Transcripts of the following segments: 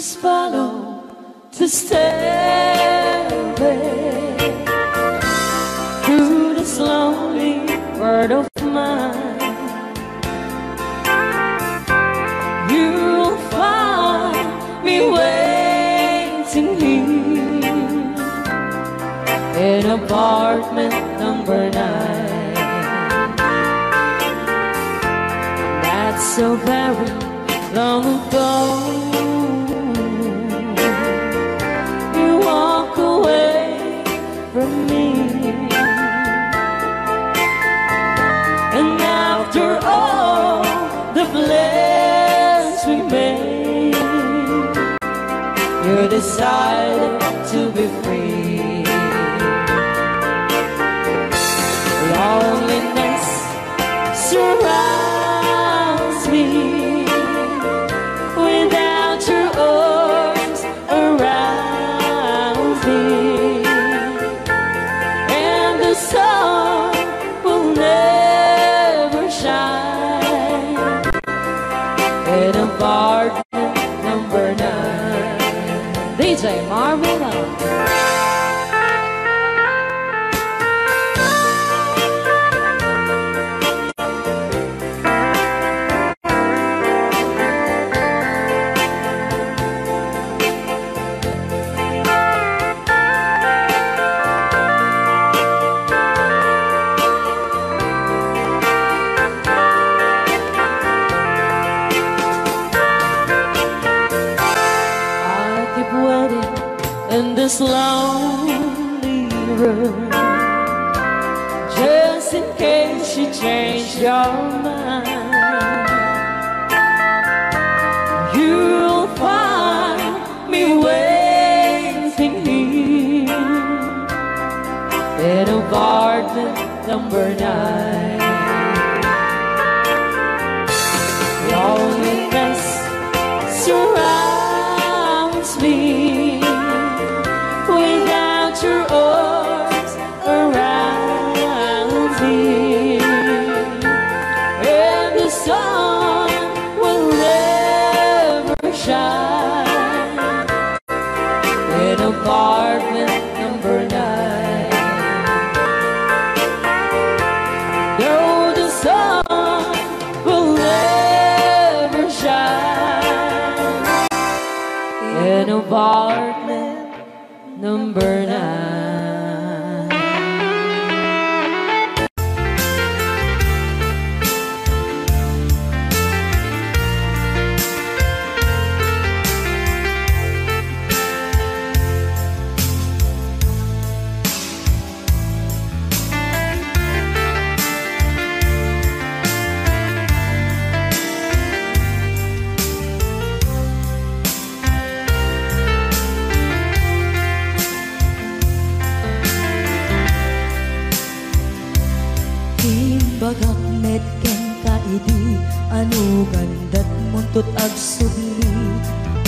just follow the stairway through this lonely world of mine. You'll find me waiting here in apartment number 9. That's so very long ago. You walk away from me, and after all the plans we made, you decided to be free. Loneliness surrounds me. Without your arms around me, and the sun will never shine in apartment number 9. DJ Marvela. In this lonely room, just in case you change your mind, you'll find me waiting here in apartment number 9. Loneliness surrounds me. Without your arms around me, and the sun will never shine in apartment number 9. No, the sun will never shine in apartment number 9. Bagak met ken kaidi anu gandat muntut agsubli.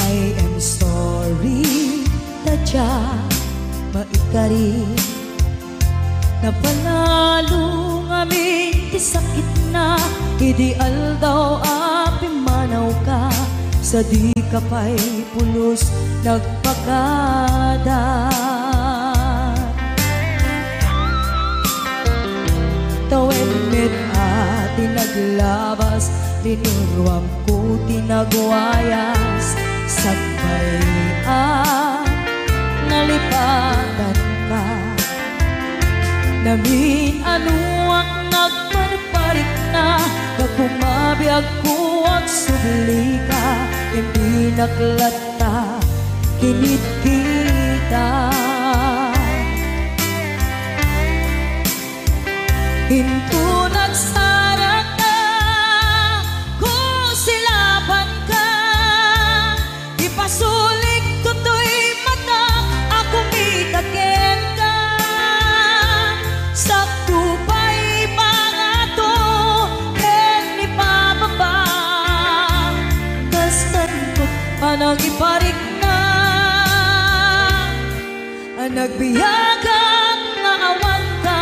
I am sorry tadya maikari napanalo ngamin ti sakit na ideal daw api manaw ka sa di kapay pulos nagpakada. Tawen met ati naglabas, linuruam ko tinagwayas. Sagbayan, nalipatan ka. Namin anuang nagparparik na, pagpumabiyag ko ang subli ka. Hindi naklata, kinit kita. Hinto nagsarag na kung silaban ka. Ipasulik tutoy mata ako mitakin ka. Sakto pa'y pangato ken ipababa. Kastan ko anang iparik na, ang nagbiyagang na awan ka.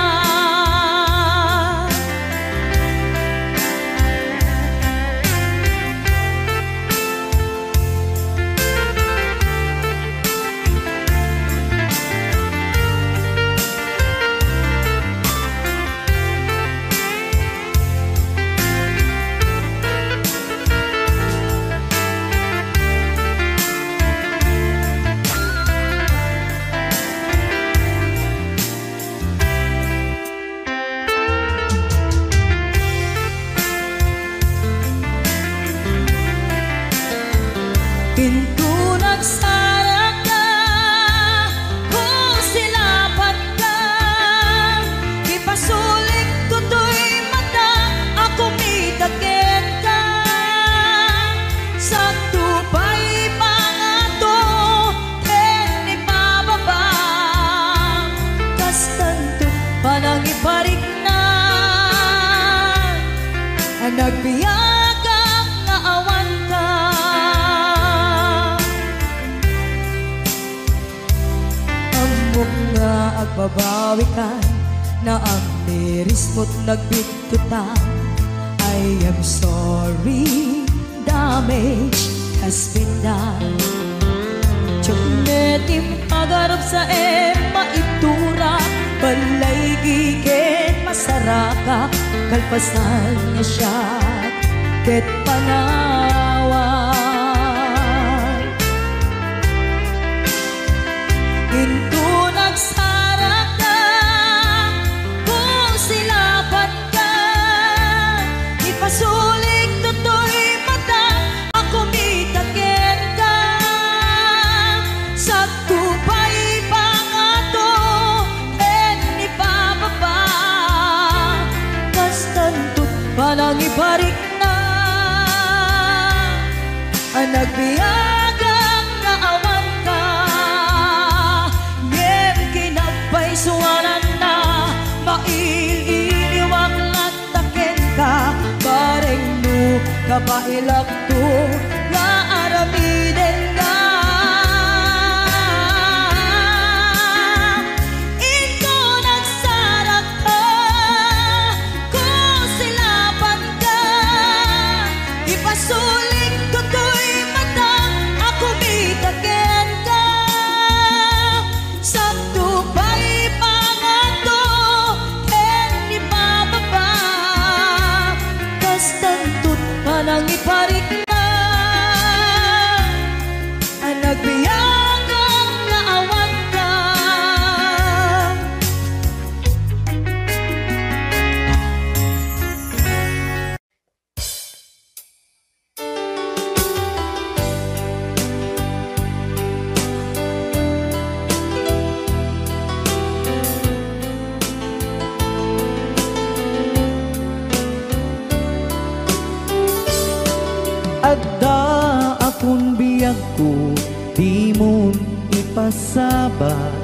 nagbiyagang nga awan ka. Amok nga agbabawi ka na ang liris mo't nagbigtutan. I am sorry, damage has been done. Tiyognetim agarap sa maitura, balay gigen masaraka, kalpasan niya siya ket panawan. Into nagsarak ka, kung silapan ka, ipasulik toto'y mata, ako mitaken ka. Sa tupay pangato, en ipababa, kastantot palang ibarik na. Ang nagbiyagang nga awan ka, ngem kinagpaisuanan na, maililiwag lataken ka, bareng no kabailak to, nga aramiden ka. Ito nagsarak ka, kung silapan ka, ipasulik to'y mata, ako mitaken ka. Sa tupay pangato, en ipababa, kastantot palang iparik na. Ang nagbiyagang nga awan ka. Adda akong biyag ko, di mo ipasabat,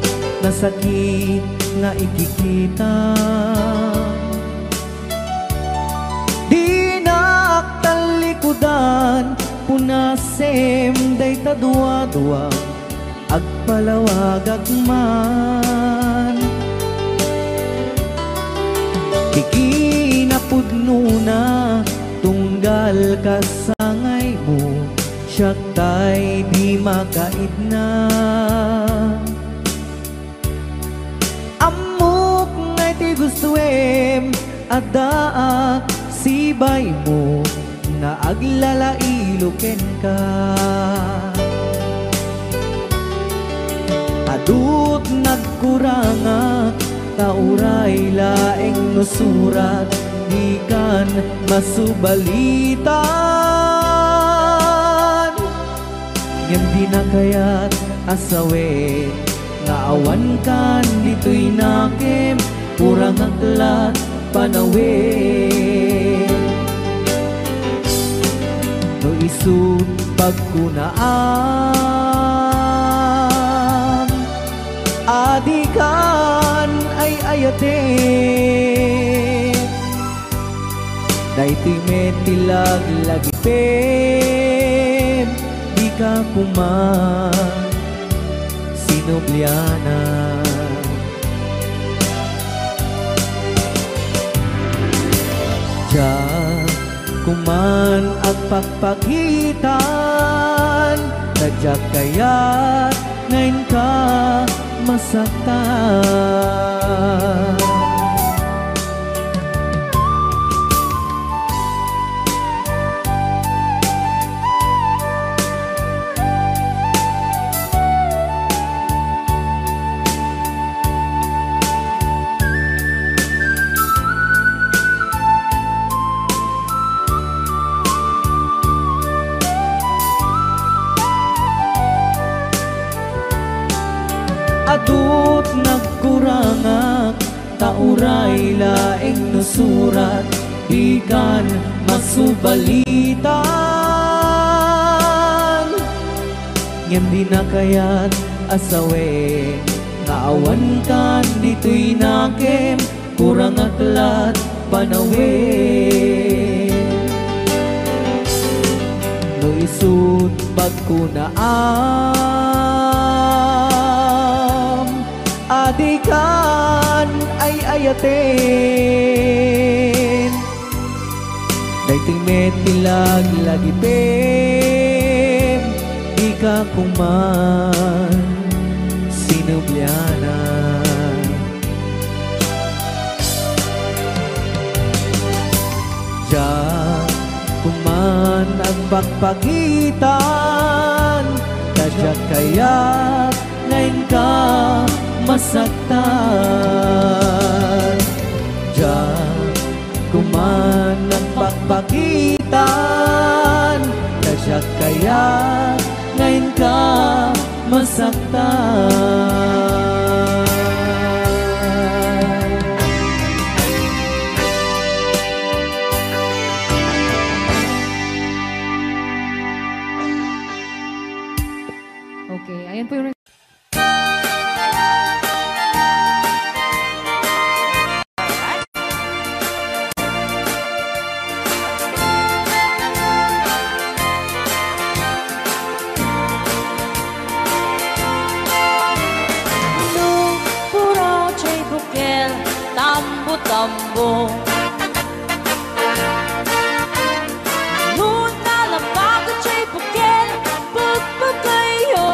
na sakit nga ikikita. Di na talikudan, punasem day tadwa-dwa, agpalawag agman. Ikinapudno na, tunggal ka sangay mo, siya tay di makaidna. Amok ngay ti gustuem, adaak sibay mo, na aglalailuken ka. Adut nagkurangak, tauray laeng nusurat, di kan masubalitan. Ngem di na kaya't asawe, nga awan kan dito'y nakem, kurang aklat panawe. No isut pagkunaan, adikan ay ayate, daytoy metilag lagipem, di ka kuman sinubliana. Diyan kuman ang pagpagitan, tadyak kaya't ngayon ka masaktan. Adut nagkurangak, tauray laeng nusurat, di kan masubalitan. Ngem di na kaya't asawe, nga awan kan dito'y nakem, kurang aklat panawe. isut pagkunaam adikan ay ayatin dayting metilag lagipim ika kuman sinubyana Diyan kuman ang pagpagitan kadyak kaya ngayon ka masaktan Diyan kuman ang pagpagitan kadyak kaya ngayon ka masaktan Okay, ayan po yung... Tambo Noon na lapag at siya'y bukel Pagpagayo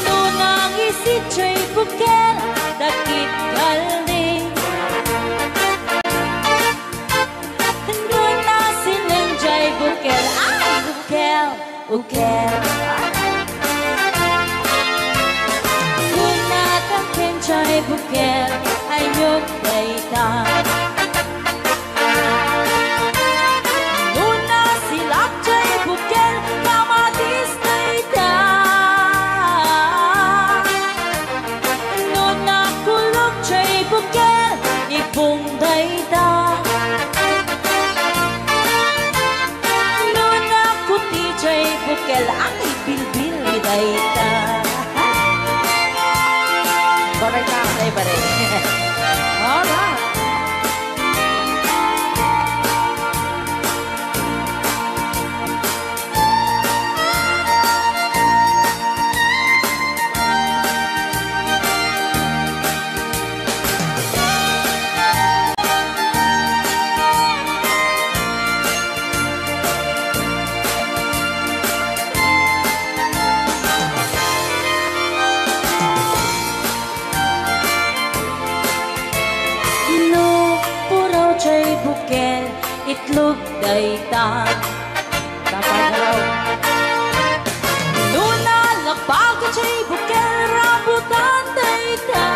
Noon ang isit siya'y bukel Dakit galing Noon na silang siya'y bukel Ay, bukel, bukel Chay bukel ay nyog dayta Nuna silak chay bukel kamatis dayta Nuna kulog chay bukel ipong dayta Nuna kuti chay bukel ang ibilbil dayta Correct na ako iba rin. Alright. Bukel, itlog dayta Dapat raw Nuna lapag at siya'y bukel rambutan dayta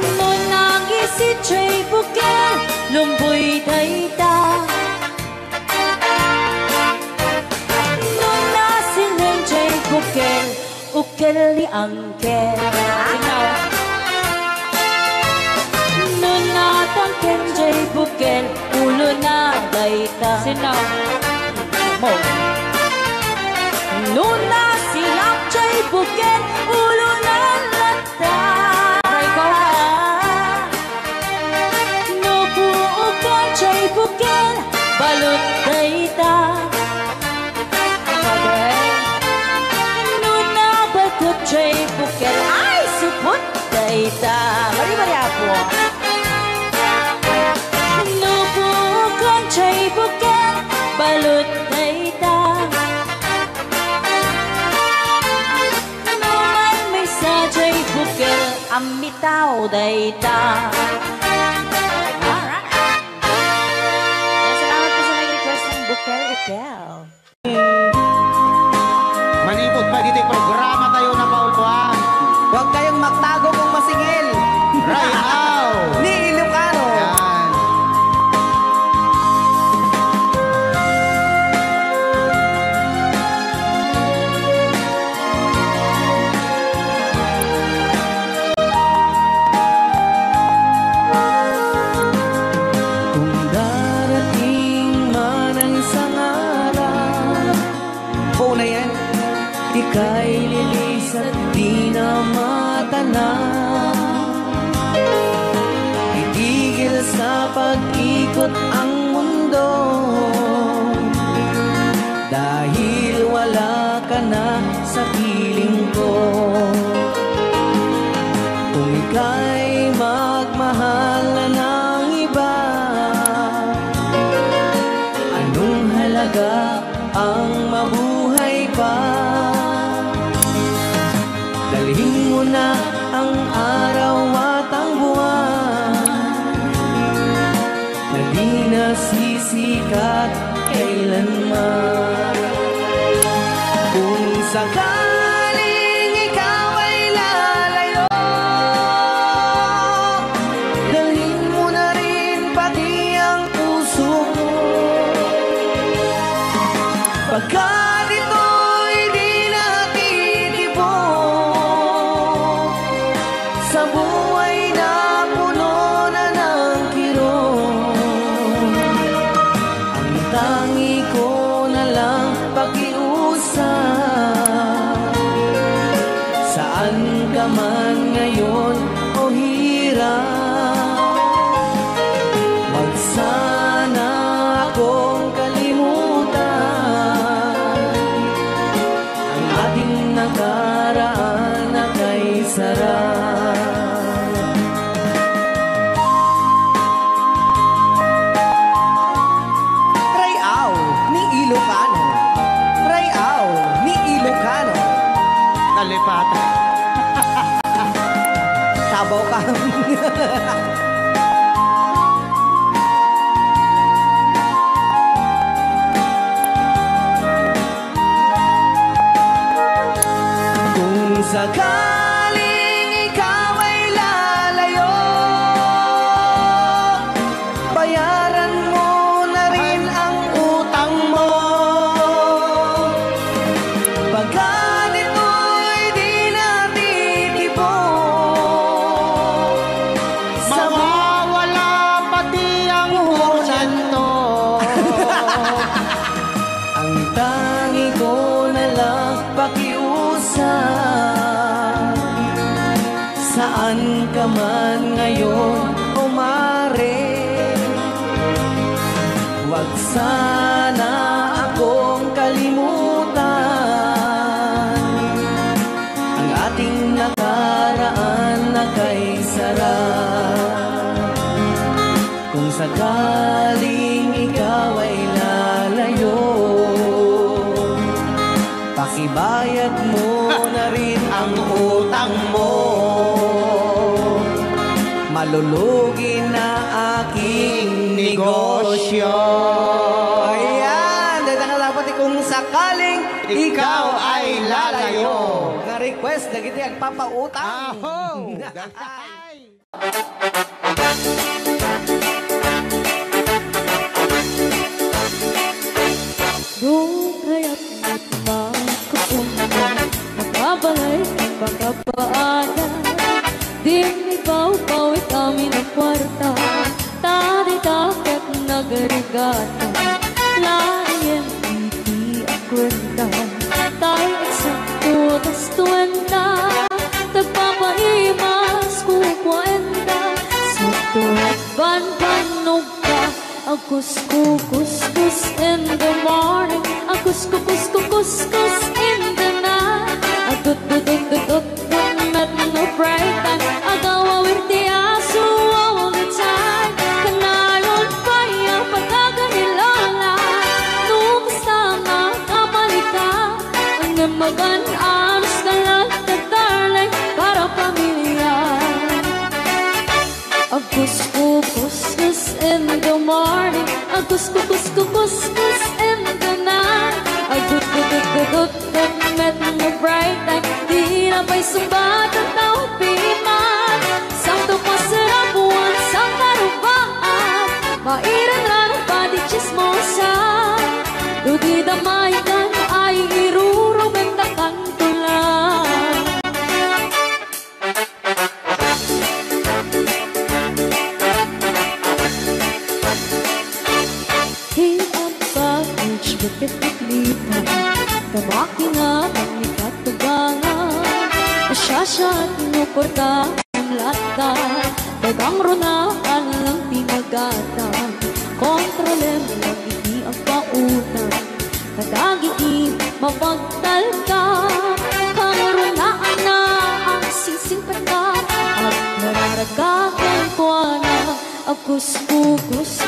Nuna gisit siya'y bukel lumboy dayta Nuna silang siya'y bukel ukel ni angkel Kenjay bukel ulo na dayta Sinaw mo Nuna silak jay bukel ulo na lata Nubuukan jay bukel balot dayta Nuna bagot jay bukel ay supot dayta Mari-mari apo Chay bukel balot dayta Naman may sa chay bukel amitaw dayta Alright Salamat po sa nag-request ng bukel-ukel Manipot pa dito yung programa tayo na paulpuan Huwag kayong magtago kung masingil Right now Ni Ilocano Ika'y lilis at di na matanaw Itigil sa pag-ikot ang mundo, dahil wala ka na sa piling ko. Kung ika'y magmahal na ng iba, anong halaga ang mabuhay pa? Dalhin mo na ang araw at ang buwan na di nasisikat kailanman. Kung sakaling ikaw ay lalayo, dalhin mo na rin pati ang puso ko. Pagkat ito'y di natitipon sa buhay na puno na ng kirot, ang tangi ko na lang pakiusap. Saan ka man ngayon o hirap, wag sana akong kalimutan ang ating nakaraan na kay sarap. Rayaw ni Ilocano, Rayaw ni Ilocano. Talipatan. Sabaw ka. Kung sakaling ikaw ay lalayo, bayaran mo na rin ang utang mo. Pagkat ito'y di natitipon sa Mawawala pati ang porsyento. ang tangi ko na lang pakiusap. Saan ka man ngayon o mare, wag sana akong kalimutan ang ating nakaraan na kay sarap. Kung sakaling ikaw ay lalayo, pakibayad mo na rin ang utang mo. Malulugi na aking negosyo. Ayan, dahil nga dapat kung sakaling ikaw ay lalayo. Na-request na kita agpapautang. Aho! Doon kaya't magkapunta, nakabalay ang pagkapaanan. Di ikaw-pawit kami ng kwarta, tadi-takot nagarigata. Layan hindi ang kwenta, tayo eksakto tas 20. Tagpapaimas kukwenta, sakto at ban-banog ka. Kus-kus-kus in the morning, kus-kus-kus in the night. Tut-tut-tut-tut met no bright time, agawawirti aso all the time. Kanalon pa yung pagkaganilala, nung sama kamalika. Ang magan-anos ka lang nagtarlay para pamilya. Kus-kus in the morning, kus-kus in the night. Tut-tut-tut-tut met no bright time, di na pa'y sumbat at naupiman. Santo pasarap buwan sa karubaan, mairan lang pa di chismosa. Dugi damay kan ay irurubin na kantulan. Hipon pa, which bakit naglipa, kamaki nga kami katugangan. Asyasya at inuporta ang lata, dagang runaan lang di magatang. Kontrole mo lang iti ang paunang, kadagiti mapagtal ka. Karunaan na ang sisingpan ka, at nararagahan ko na. Agus-kus-kus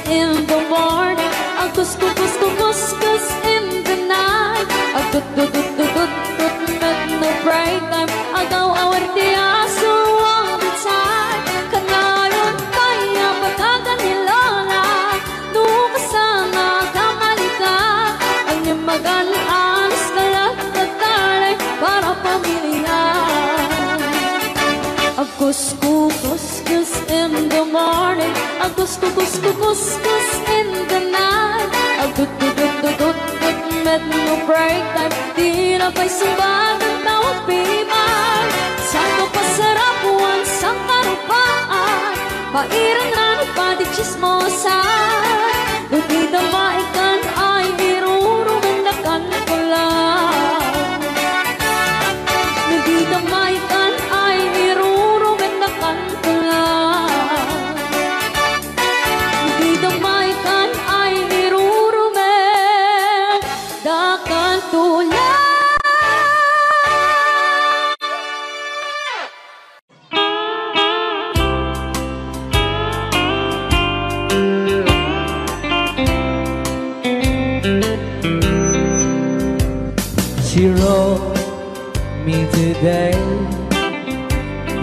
in the morning, agus-kus-kus-kus in the night. Agut-dut-dut-dut-dut at no break time, agaw-awar di aso all the time. Kanayon kaya pagkaganilala, nukasana kamalika. Ang iyong mag-alis ka lang natari para pamilya. Agus-kus-kus in the morning, agus-kus-kus-kus in the night. Agut-dut-dut-dut-dut at no break time, di na pa'y sumbag ang tawag pibay. Saan ko pasarapuan sa karupaan, pairan na nagpadik chismosan. Kung di na maikan ay irurumandakan ko lang. Kung di na maikan ay irurumandakan ko lang. Kung di na maikan ay irurumandakan ko lang. She wrote me today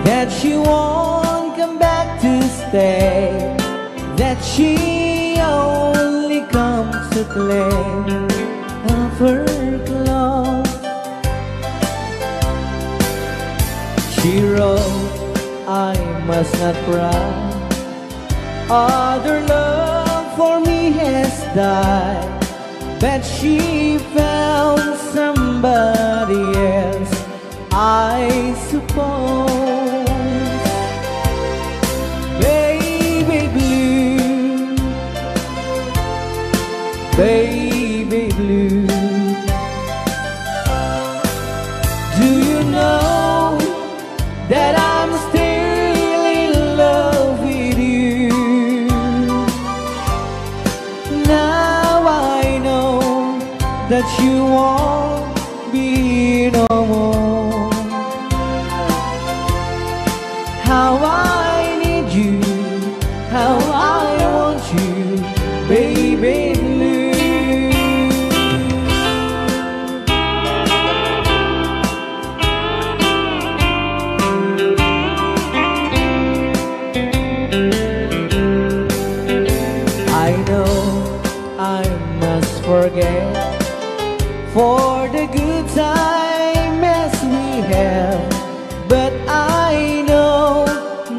that she won't come back to stay, that she only comes to claim of her clothes. She wrote, I must not cry, other love for me has died, but she found somebody else, I suppose. Baby blue, baby blue, do you know that I'm still in love with you? Now I know that you won't be no more. How I need you, how I want you, baby blue. I know I must forget for the good time as we have, but I know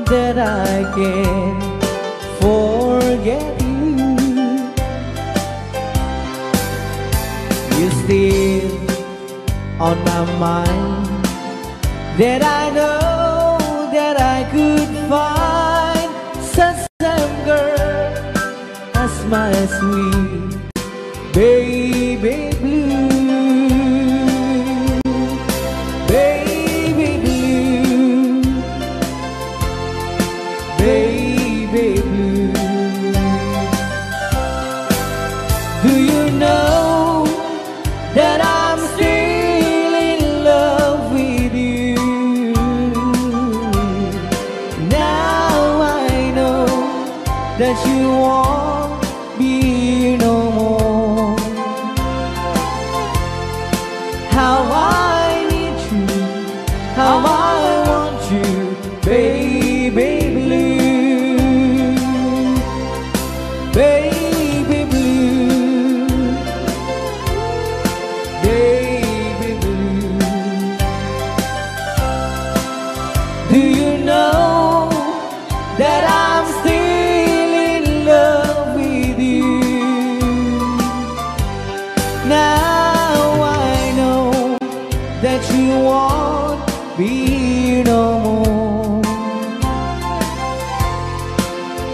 that I can forget you. You're still on my mind, that I know that I could find such a girl as my sweet baby blue. Baby blue, baby blue, do you know that I'm still in love with you? Now I know that you won't be no more. How I need you, how I want you, baby blue, baby blue, baby blue. Do you know that I'm still in love with you? Now I know that you won't be no more.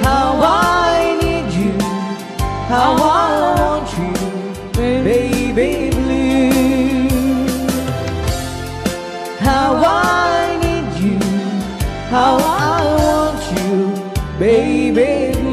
How I need you, how I want you, baby blue. How I need you, how I want you, baby blue.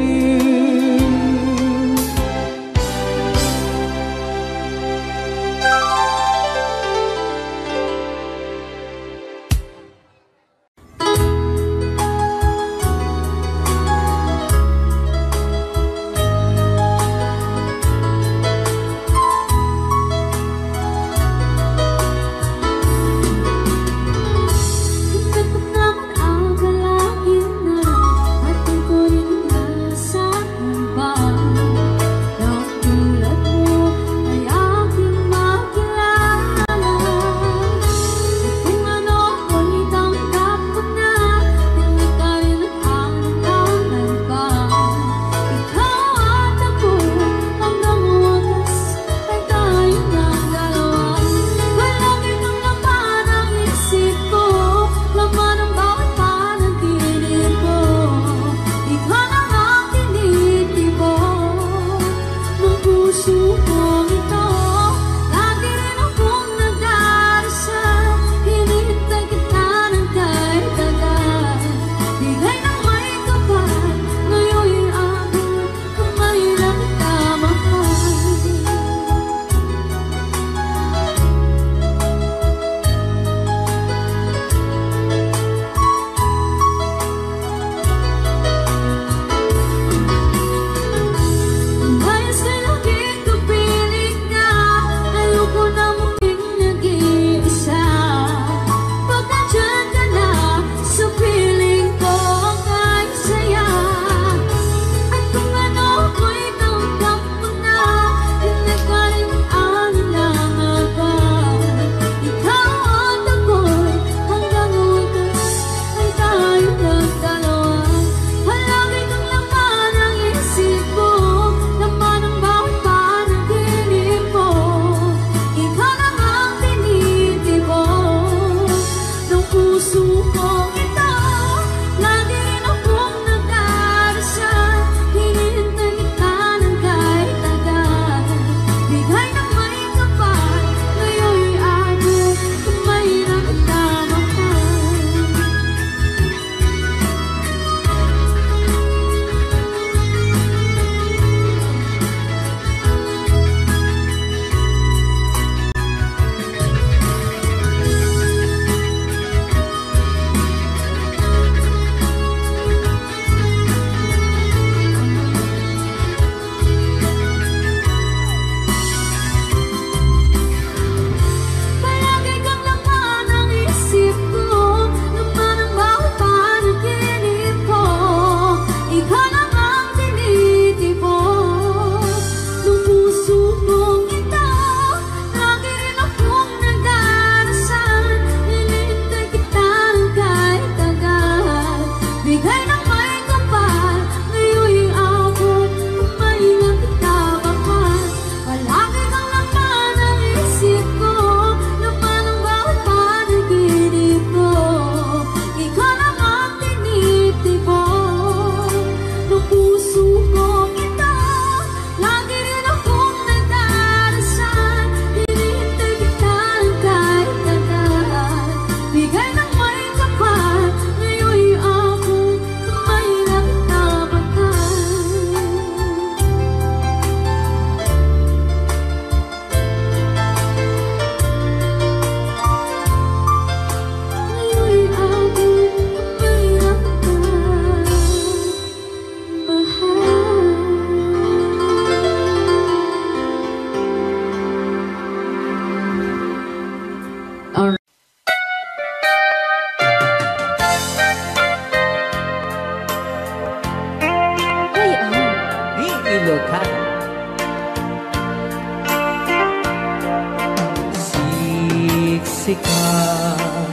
siksikan,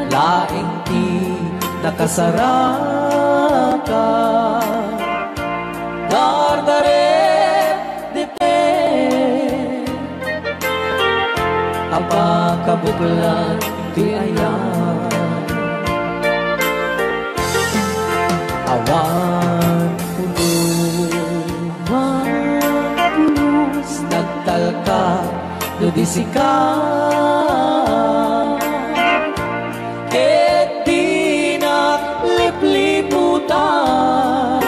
laing ti nakasaraka, dardaret dite, apakabuklan ti ayan, awan pulos, nagtalka no disika, ket di naglipliputan,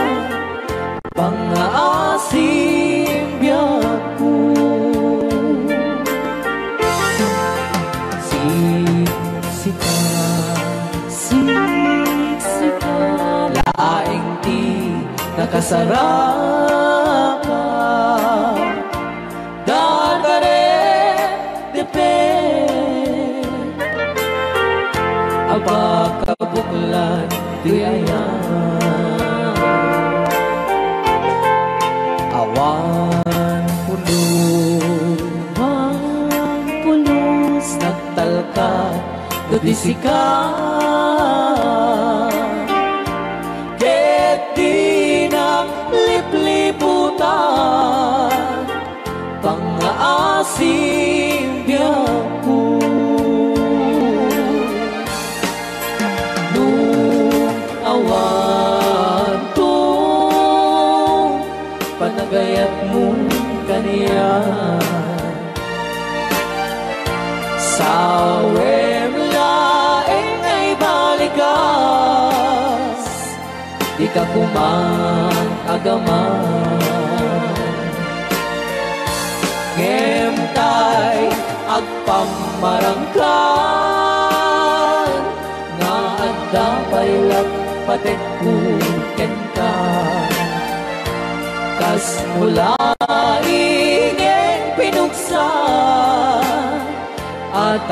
pangaasim biyak ko. Siksikan, laing ti nakasaraka, dardaret depe, apakabuklan di ayan, awan pulos, nagtalka do disika, ket di naglipliputan, pangaasim biyak ko. Nung awan to, panagayat mo kaniya, sawem laeng ay balikas, di ka kumang agaman, ngem tay agpamarangkan, nga adda paylat patek kuken ka, kas mula ingin pinuksan, at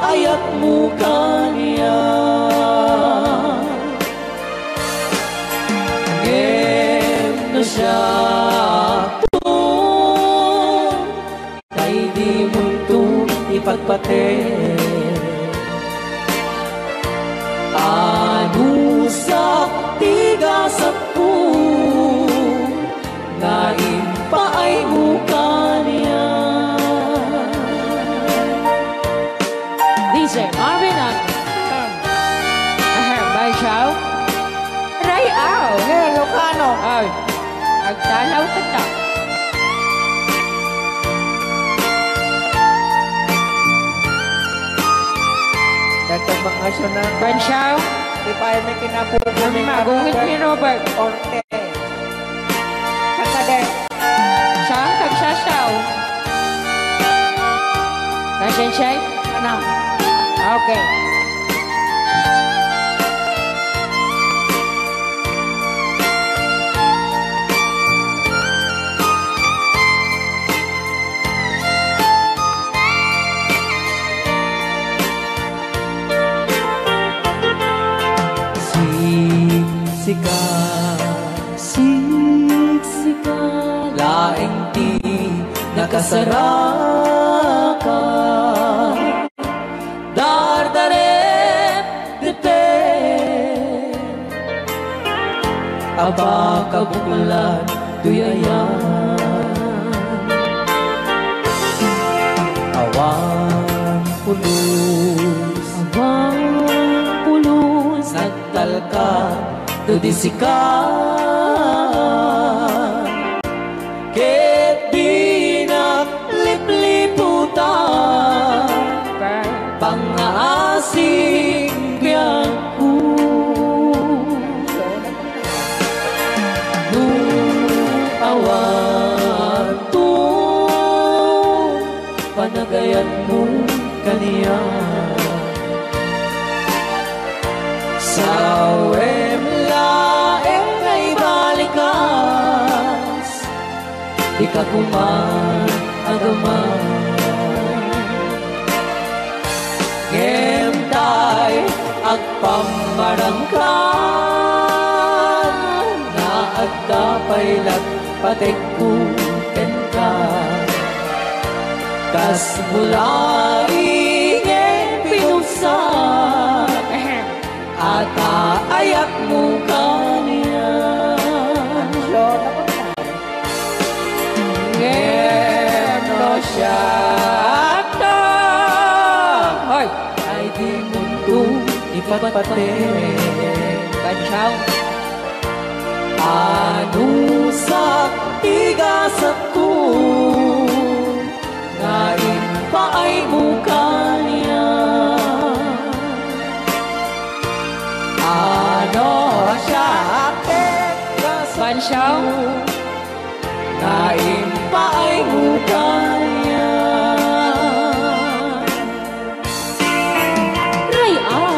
ayat mo kaniya, ngem na siya kay di muntong ipagpate, anusak tigasak ko, nga impaay mo kaniya. DJ Marvin at Bay Chow Ray Ao Lucano. ay agtalaw ka ta. Dagdag mga syunan. Ban Chow Di pa ay may kinapupuli magungit ni Robert Orte. Kakade. siyang tagsasaw nasensay Ano? okay. Siksikan, laing ti nakasaraka, dardaret dete, apakabuklan tuyayan, awan pulos, nagtalka do disikan, ket di naglipliputan, pangaasim biyak ko. Nung awan to, panagayan mo kaniya, sawem laeng ay balikas, di ka kumang agaman, ngem tay agpamarangkan, na agda paylat patek kuken ka, kas mulaing pinuksan at ayak mo kanya. Ngeno siya ta ay di muntong ipatpate Bansyaw anu sa tigasat ko ngayon pa ay mukanya ano siya Bansyaw ngayon pa ay mukanya Rayan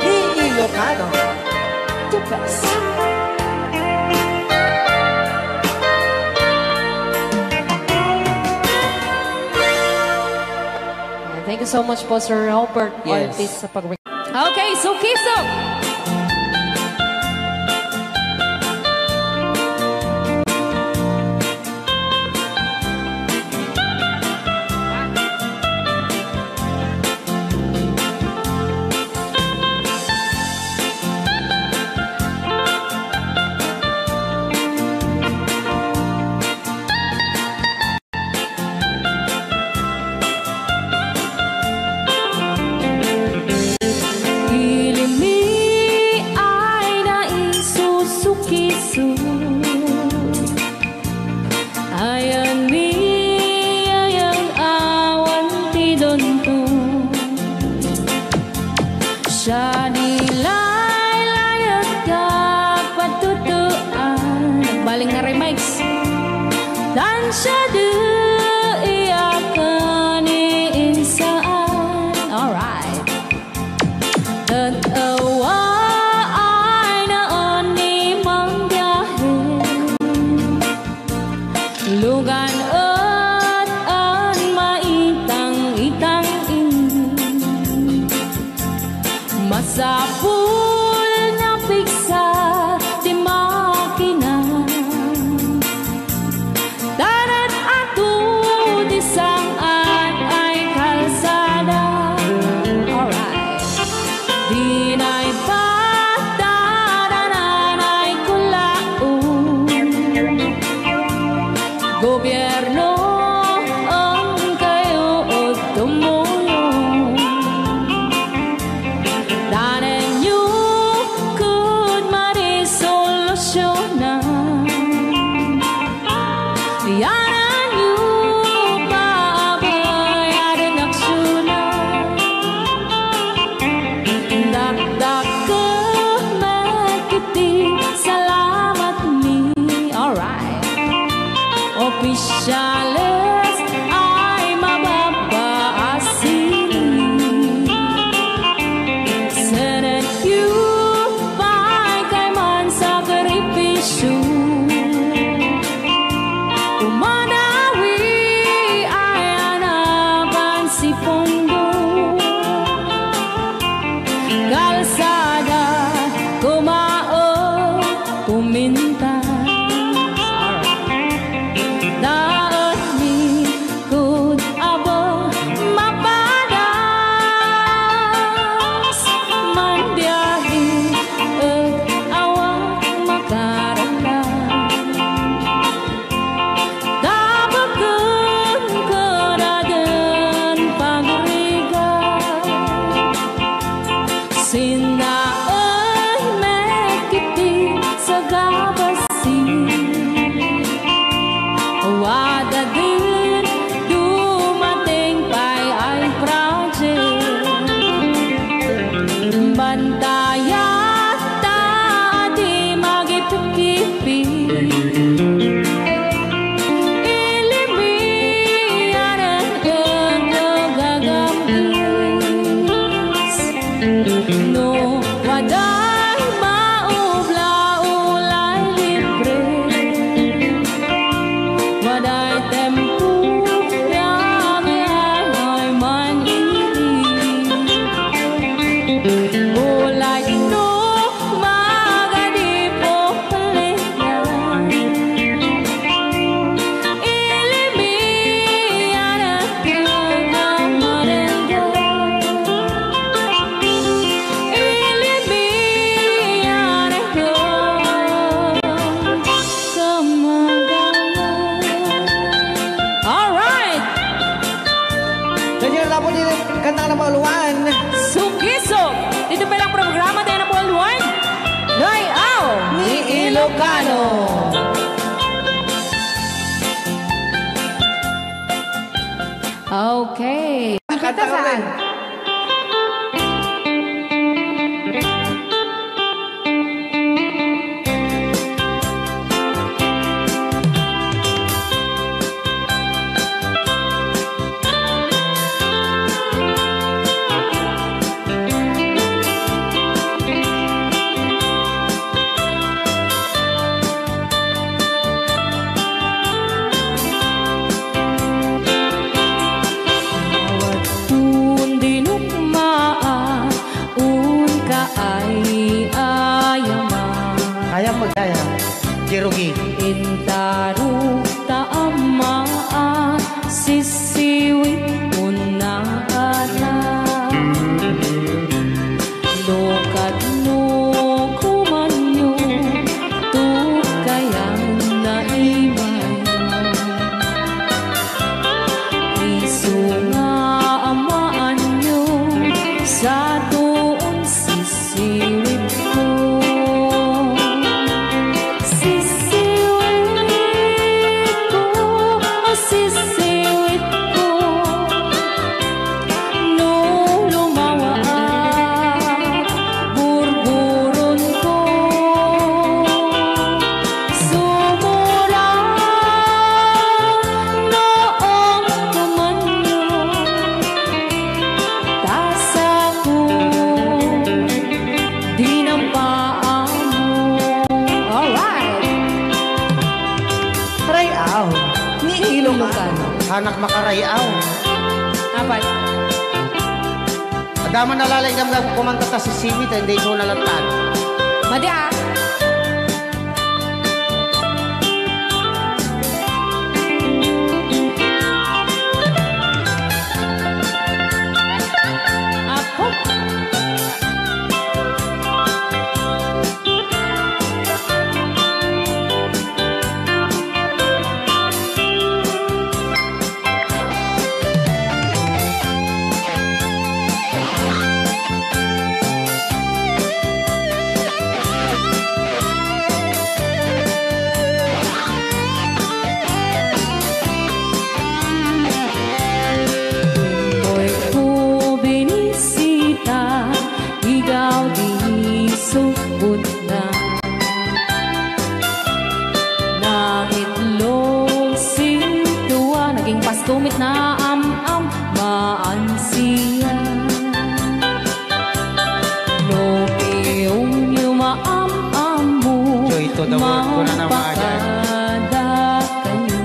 di Ilocano the best. Thank you so much po, Sir Robert Yes. Ortiz sa pag- Okay, so Kiso! Siya nilay layat ka patutuan Nagbaling na remix Dan siya du iyakan iinsaan Alright Tatawa ay naon ni mang biyahe Lugan at an maitang-itang Masapul na piksa di makina Darat ato di saan ay kalsada Alright Di na'y patadanan ay kulaon Gobyerno ang kayo o tumulong Danan nyo could marisolusyonan Yanan nyo pabayaran aksyonan Dakdak ka magkiti salamat mi Alright Opisyales ay mababaasin Senate you Pai kay man sakripisyo Umanawi ay anapan si Pondo Kalsada kumao pumintas Daot ni kud abo mapadas Man biyahe at awak makaramdam Dabagan karagan pagrigan Sinaoy mekiti sa gabasin Wada din dumating pa'y ay project Bantayan ta di magipipipi Ilimian ang gagamis No waday maubla-ulay libre Waday tempo ay man Ulay no magadipo palihan Ilimian ang Paul Juan. Sugisog! Dito pa lang programa tayo na Paul Juan. Layaw ni Ilocano. Okay. Kita saan? Jerugi. Intaru taamaan sisiwit mo na ala. Lokat no kumanyo tukayan na imay. Isu nga amaan nyo sa doon sisiwit ko. Anak makarayaw. Apat. Adaman nalalay na kumanta ta si Siwit, hindi ko nalatag. Madi ah. Tumit na am-am maansiya. Lopiyong yung maam-am mo mapakada kayo.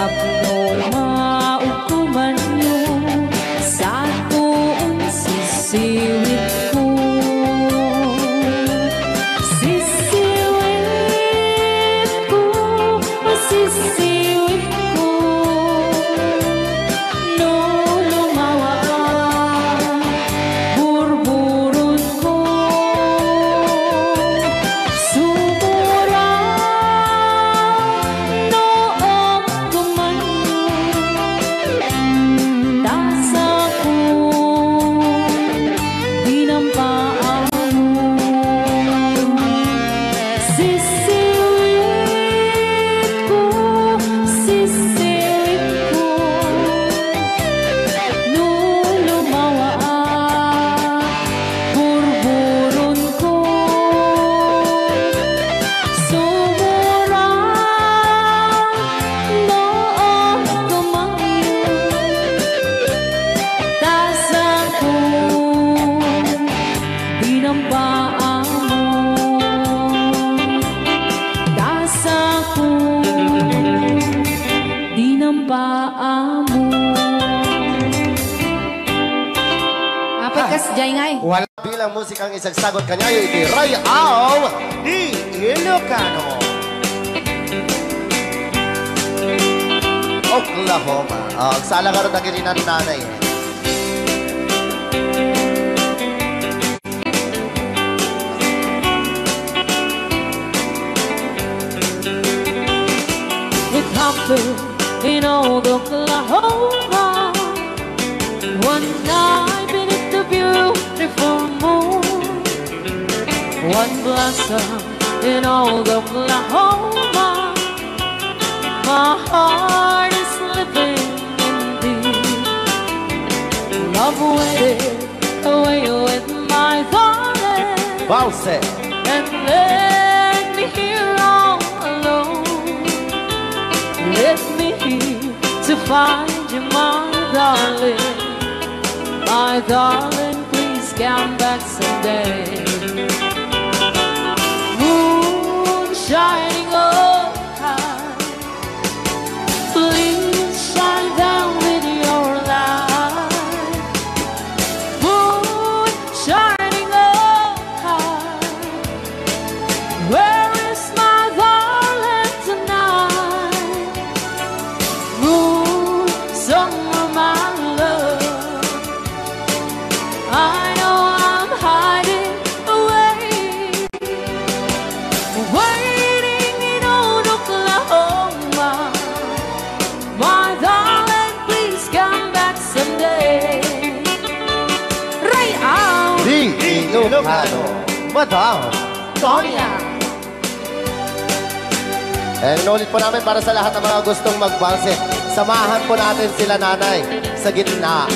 Apno maukuman nyo sa tuong sisiwit ko. Sisiwit ko, sisiwit. Wala bilang musikang isagsagot kanyayo iti Rayaw ni Ilocano. Oklahoma. Ang sala karon na gininan nanay. It happened in old Oklahoma. night beneath the beautiful moon, one blossom in old Oklahoma. My heart is living in deep love, waited away with my darling. Wow, say. And let me here all alone. Let me here to find you, my darling. My darling, please come back someday. Moon shining up high, please shine down with your light. Moon shining up high, where is my darling tonight? Moon, summer, my love, I know I'm hiding away, waiting in old Oklahoma. My darling, please come back someday. Ray out, Di Ilocano. Madam. Sonia. Inulit po namin para sa lahat ng mga gustong magbalse. Samahan po natin sila, nanay, sa gitna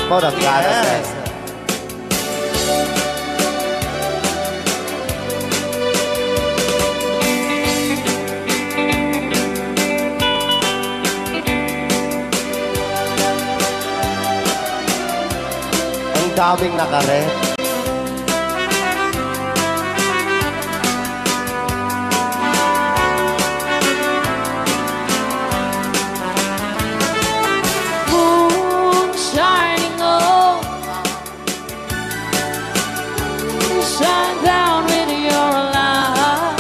po ng karas. Ang daming nakaret. Moon shining up, shine down with your light.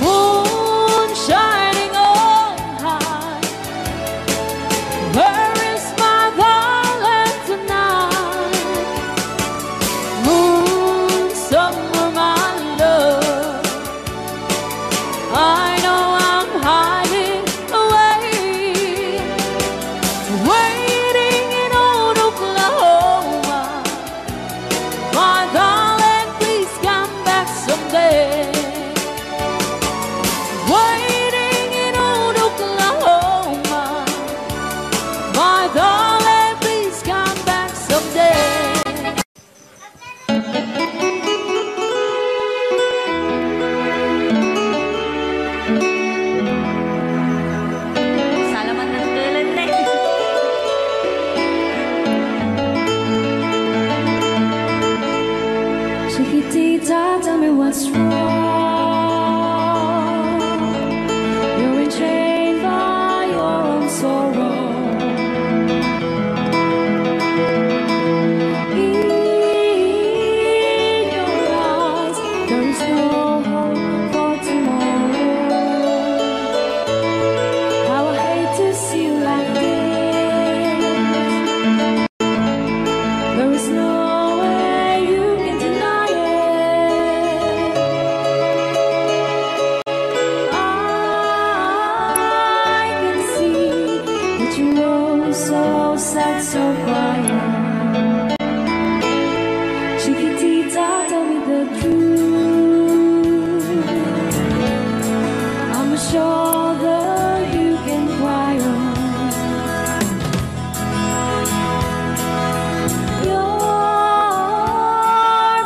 Moon shining up high, where is my darling tonight? Moon, summer, my love, I know I'm hiding away, waiting in old Oklahoma. My darling, please come back someday. Waiting in old Oklahoma. My darling, please come back someday. Salamat ng tulan na eh. Chiquitita, tell me what's wrong. You're enchained by your own sorrow. In your eyes, there is no hope for tomorrow. How I hate to see you like this. There is no way you can deny it. I can see that you know so sad, so quiet. Chiquitita, tell me the truth. I'm a shoulder you can cry on. Your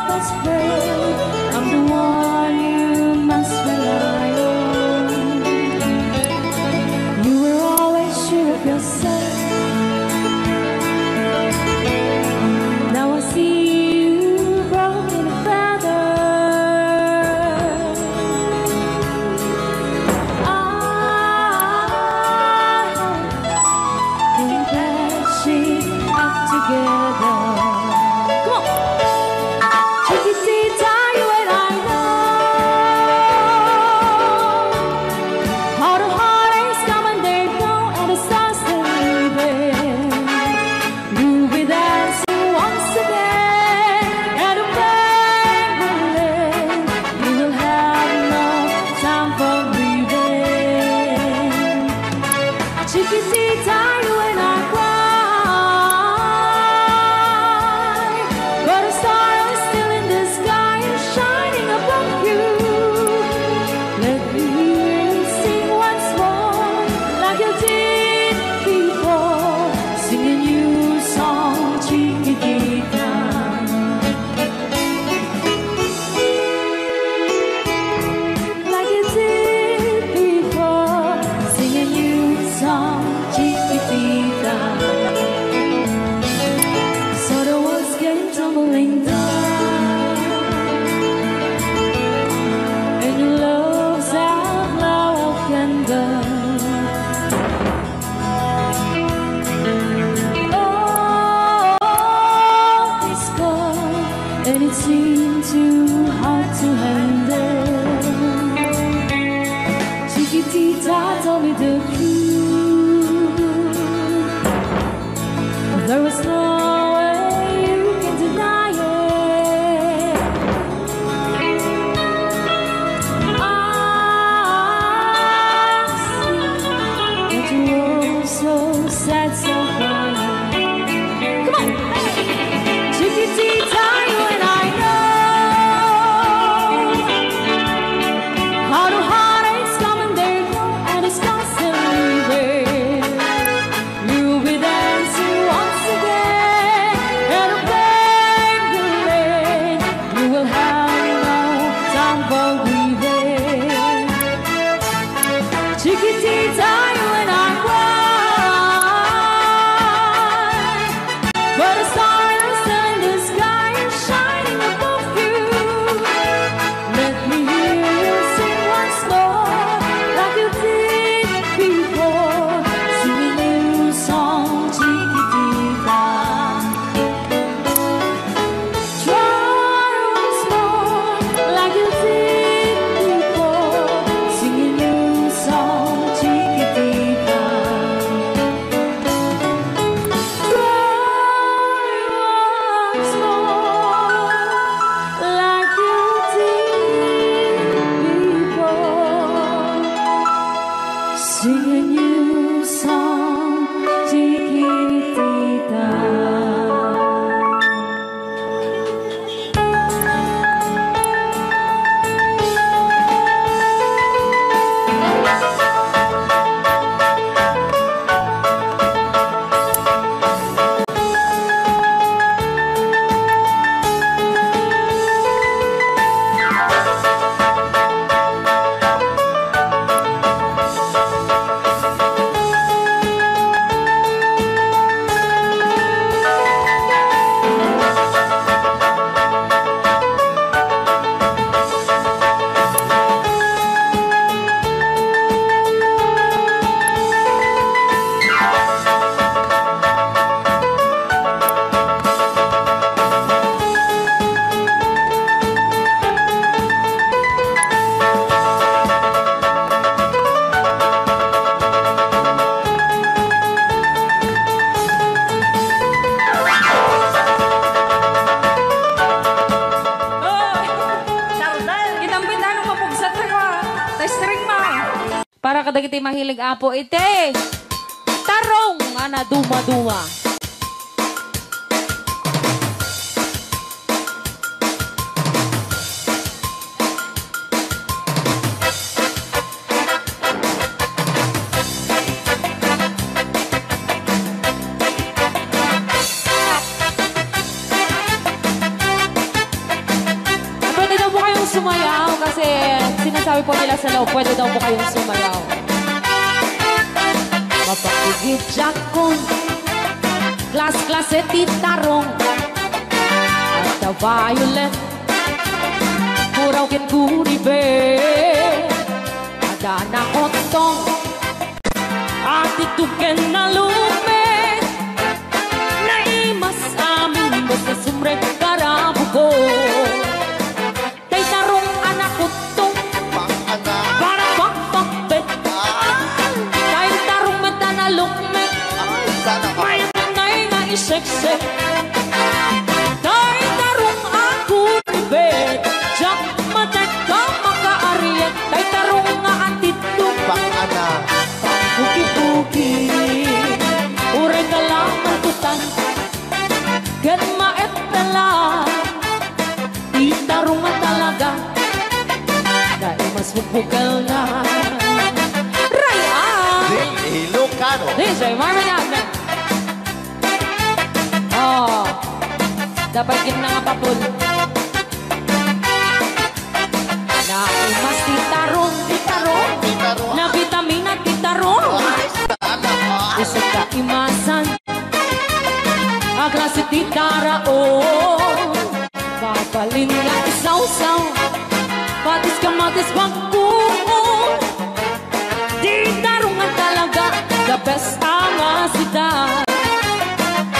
best friend, I'm the one you must rely on. You were always sure of yourself. Chiquita told me the truth. There was no way you can deny it. I see that you were so sad, so crying. Come on! Chiquitita, you and I know how the heartaches come and they go, and it's constantly there. You'll be dancing once again in a paper lane. You will have no time for grieving. Chiquitita, you and I cry, but the stars in the sky are shining above you. Let me hear you sing once more, like you did before. Sing a new song, Chiquitita. Try once more, like you did before. Sing a new song, Chiquitita. Sing a new song, Chiquitita. Para kadagiti mahilig apo ite. Tarong ana duma-duma. Pwede daw po kayong sumayaw kasi sinasabi po nila sa loob, pwede daw po kayong sumayaw. Mapakigit jakong, klas-klase titarong, at the violet, muraw kin kuribe, ada na kontong, at ituken na lumet, na imas amin, basta sumrek karabu ko. Kay tarong anak ko to, para pakpakbet, kay tarong meta na lukmet, may nanay nga iseksek. Kay tarong ako ribet, jak matek ka makaariet, kay tarong nga atitong, pangpuki-puki, uray ka lang malkutan, gan maet na lang, itarong nga talaga, dahil mas bukbukal na. Ilocano. DJ Marvin Agman. Oh, dapat yun na nga papul. Na umas titarong, na vitamina titarong. Gusto ka imasan, klase titaraon. Papalin nga isaw-saw, patis kamatis pagkuon. Titarong nga talaga, the best ang asida.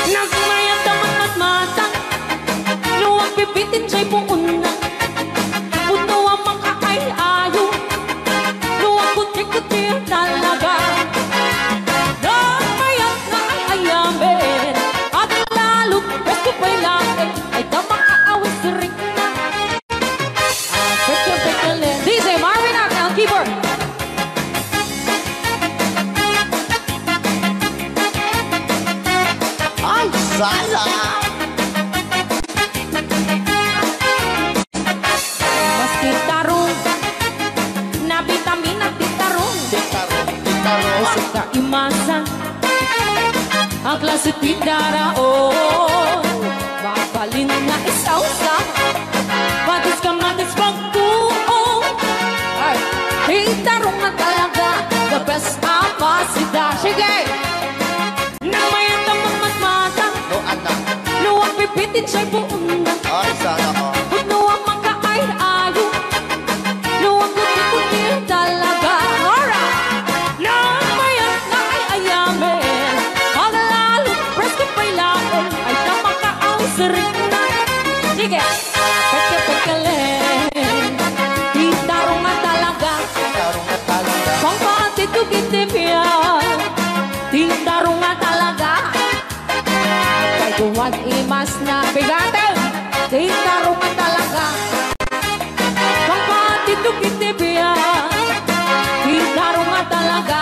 Nagmayat naman matmatang, luwag pipitin siya'y puuna. Puno ang mga ay-ayo, luwag kutik-kutik na Sala! Mas titarong, na vitamina titarong. Titarong. Kaimasan, ang klase titaraon. Mabalin na isausa, matis ka matis pagtuong. Ay, titarong na talaga, the best apasida. Sige! Nang mayan ka magmatmata, No, anak. luwag pipitin siya'y buong na. Ay, sana ko. Kung luwag magkakain-ayo, luwag luti-kutin talaga. Alright! Nang mayan na ay ayamin, magalalo, presko pa'y lain, ay tamang ka-ausarin na. Sige! Pagka-pagkalin, hitarong nga talaga, Titarong na talaga. pangpatitugin-tibiyan, hitarong nga talaga. Kay duwan imas na bigatin, hitarong nga talaga. Pangpatitugin-tibiyan, hitarong nga talaga.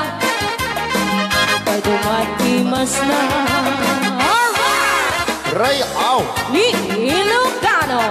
Kay duwan imas na. Alright! Ray, aw! Ni Ilocano.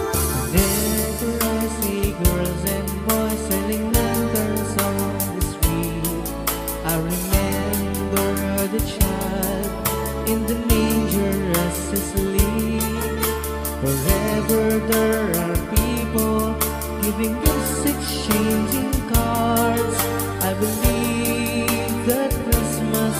Whenever I see girls and boys selling lanterns on the street, I remember the child in the manger asleep. Wherever there are people giving gifts, exchanging cards, I believe that Christmas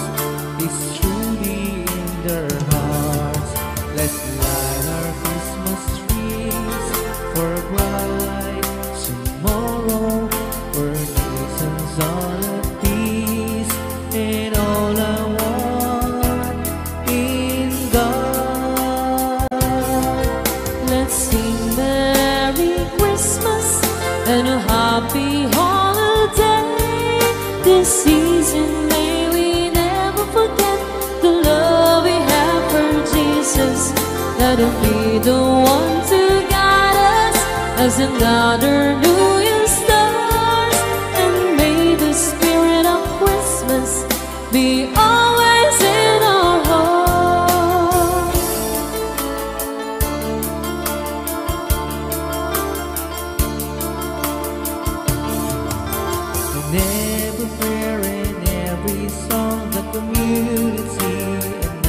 is truly in their hearts. Let's light our Christmas trees for a bright tomorrow, for nations all at peace, and all I want in God. Let's sing Merry Christmas and a happy holiday. This season may we never forget the love we have for Jesus. Let him be the one to guide us as another New Year starts. And may the spirit of Christmas be always in our hearts. In every prayer and every song, the community and I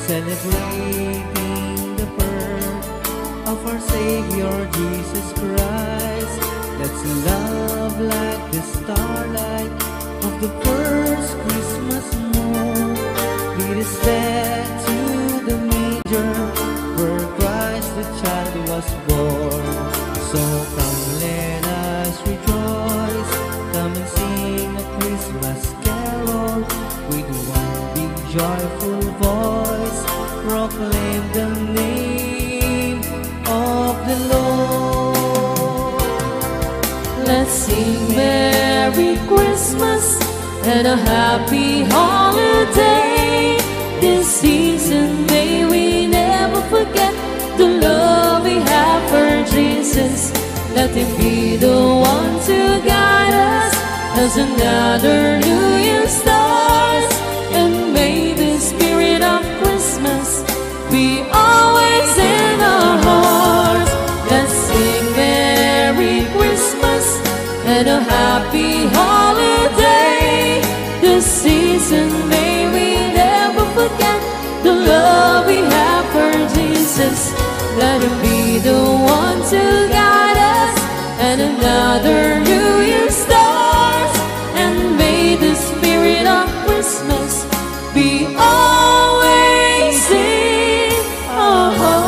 celebrating the birth of our Savior Jesus Christ. Let's love like the starlight of the first Christmas moon. Lead us back to the manger where Christ the child was born. So come let us rejoice, come and sing a Christmas carol with one big joyful voice. Proclaim the name of the Lord. Let's sing Merry Christmas and a happy holiday. This season may we never forget the love we have for Jesus. Let him be the one to guide us as another New Year starts. And may the spirit of Christmas be always in our hearts. Let's sing Merry Christmas and a happy holiday. This season may we never forget the love we have for Jesus. Let him be the one to guide us and another New Year starts. And may the spirit of Christmas be always in our hearts.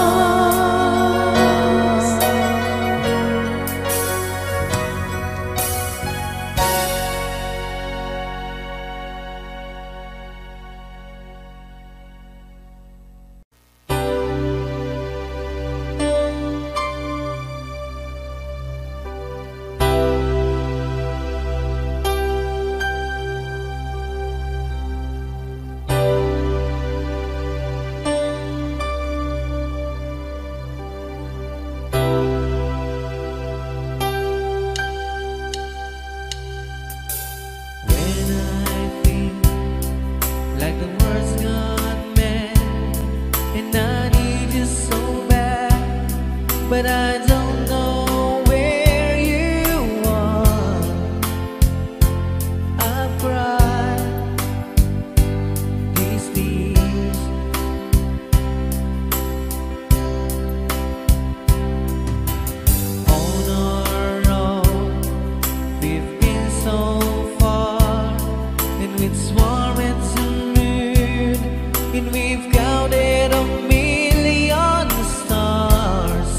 like the words God meant, and I need you so bad, but I don't know where you are. I've cried these tears. On our own, we've been so far, and we've sworn to moon, and we've counted a million stars.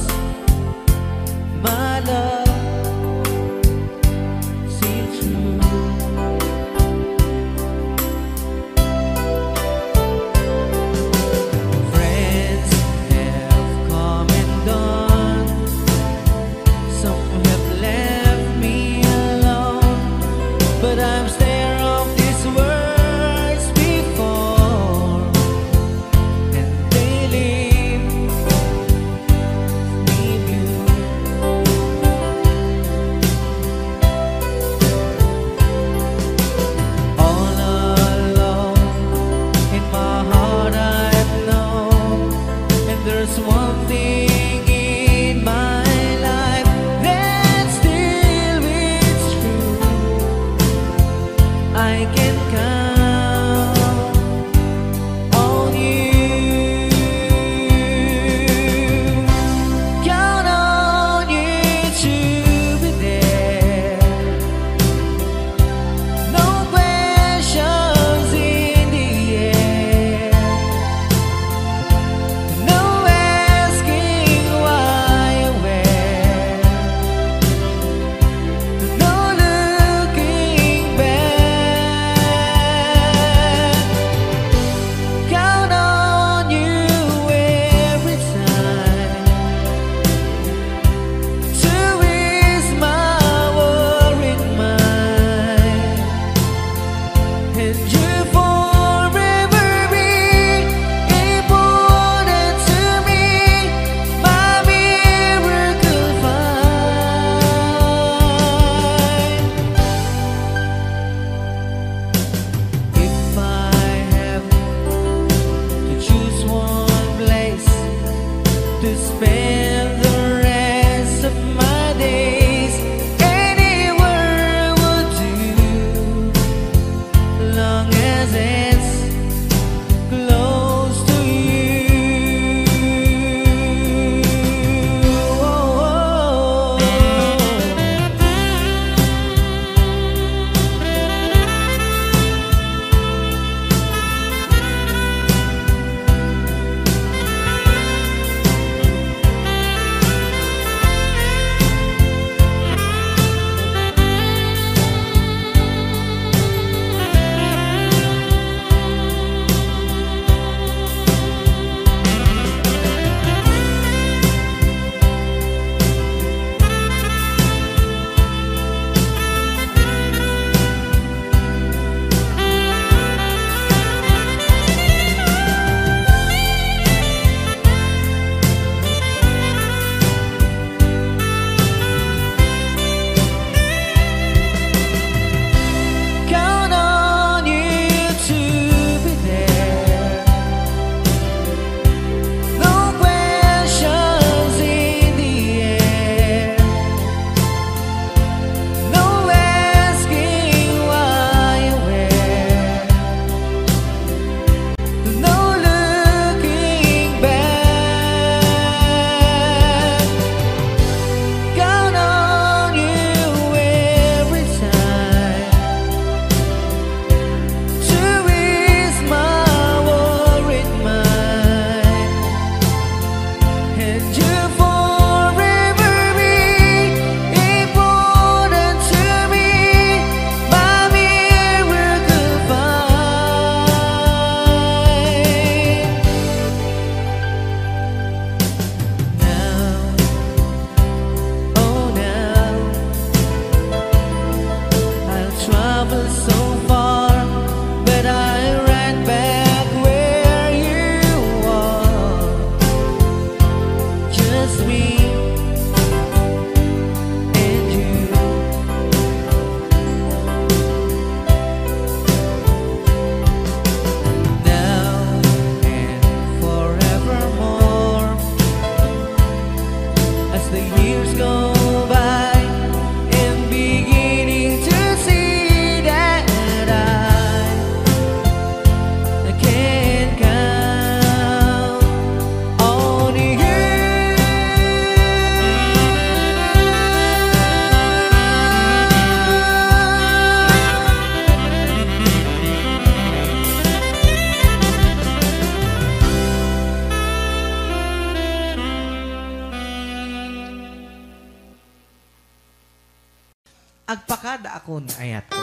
agpakada akon ayat ko.